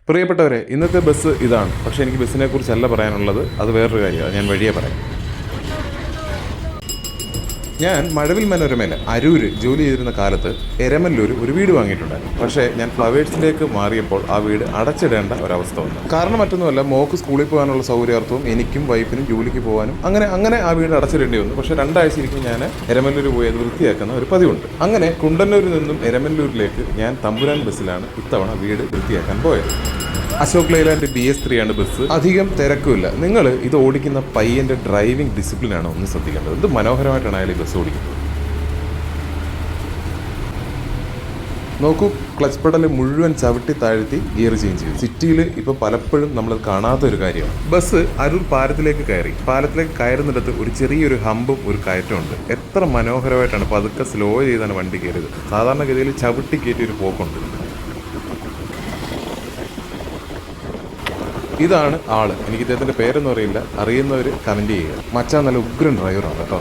പ്രിയപ്പെട്ടവരെ, ഇന്നത്തെ ബസ് ഇതാണ്. പക്ഷേ എനിക്ക് ബസ്സിനെ കുറിച്ചല്ല പറയാനുള്ളത്, അത് വേറൊരു കാര്യമാണ്. ഞാൻ വഴിയേ പറയാം. ഞാൻ മഴവിൽ മനോരമയിൽ അരൂര് ജോലി ചെയ്തിരുന്ന കാലത്ത് എരമല്ലൂർ ഒരു വീട് വാങ്ങിയിട്ടുണ്ടായിരുന്നു. പക്ഷേ ഞാൻ ഫ്ലവേഴ്സിലേക്ക് മാറിയപ്പോൾ ആ വീട് അടച്ചിടേണ്ട ഒരവസ്ഥ വന്നു. കാരണം മറ്റൊന്നുമല്ല, മോക്ക് സ്കൂളിൽ പോകാനുള്ള സൗകര്യാർത്ഥവും എനിക്കും വൈഫിനും ജോലിക്ക് പോകാനും അങ്ങനെ ആ വീട് അടച്ചിടേണ്ടി വന്നു. പക്ഷേ 2 ആഴ്ചയിരിക്കും ഞാൻ എരമല്ലൂർ പോയി അത് വൃത്തിയാക്കുന്ന ഒരു പതിവുണ്ട്. അങ്ങനെ കുണ്ടന്നൂരിൽ നിന്നും എരമല്ലൂരിലേക്ക് ഞാൻ തമ്പുരാൻ ബസ്സിലാണ് ഇത്തവണ വീട് വൃത്തിയാക്കാൻ പോയത്. അശോക് ലൈലാൻഡ് BS3 ആണ് ബസ്. അധികം തിരക്കുമില്ല. നിങ്ങൾ ഇത് ഓടിക്കുന്ന പയ്യന്റെ ഡ്രൈവിംഗ് ഡിസിപ്ലിനാണ് ഒന്ന് ശ്രദ്ധിക്കേണ്ടത്. എന്ത് മനോഹരമായിട്ടാണ് അയാൾ ഈ ബസ് ഓടിക്കുന്നത്. നോക്കൂ, ക്ലച്ച് പെഡൽ മുഴുവൻ ചവിട്ടി താഴ്ത്തി ഗിയർ ചേഞ്ച് ചെയ്തു. സിറ്റിയിൽ ഇപ്പോൾ പലപ്പോഴും നമ്മൾ കാണാത്ത ഒരു കാര്യമാണ്. ബസ് അരൂർ പാലത്തിലേക്ക് കയറി. പാലത്തിലേക്ക് കയറുന്നിടത്ത് ഒരു ചെറിയൊരു ഹമ്പും ഒരു കയറ്റമുണ്ട്. എത്ര മനോഹരമായിട്ടാണ് പതുക്കെ സ്ലോ ചെയ്താണ് വണ്ടി കയറിയത്. സാധാരണഗതിയിൽ ചവിട്ടി കയറ്റി ഒരു പോക്കുണ്ട്. ഇതാണ് ആള്. എനിക്ക് ഇദ്ദേഹത്തിൻ്റെ പേരൊന്നും അറിയില്ല. അറിയുന്നവർ കമൻറ്റ് ചെയ്യുക. മച്ചാൻ നല്ല ഉഗ്രൻ ഡ്രൈവറാണ് കേട്ടോ.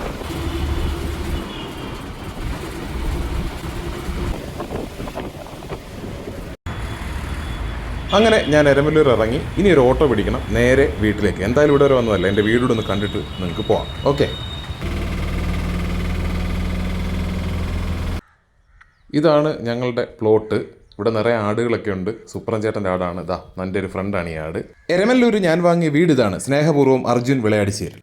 അങ്ങനെ ഞാൻ എരമല്ലൂർ ഇറങ്ങി. ഇനി ഒരു ഓട്ടോ പിടിക്കണം, നേരെ വീട്ടിലേക്ക്. എന്തായാലും ഇവിടെ വരെ വന്നതല്ല, എൻ്റെ വീടൂടെ ഒന്ന് കണ്ടിട്ട് നിങ്ങൾക്ക് പോവാം. ഓക്കെ, ഇതാണ് ഞങ്ങളുടെ പ്ലോട്ട്. ഇവിടെ നിറയെ ആടുകളൊക്കെ ഉണ്ട്. സൂപ്രൻ ചേട്ടൻ്റെ ആടാണ്. ഇതാ എൻ്റെ ഒരു ഫ്രണ്ടാണ് ഈ ആട്. എരമല്ലൂർ ഞാൻ വാങ്ങിയ വീട് ഇതാണ്. സ്നേഹപൂർവ്വം അർജുൻ വിളയാടിച്ചേരി.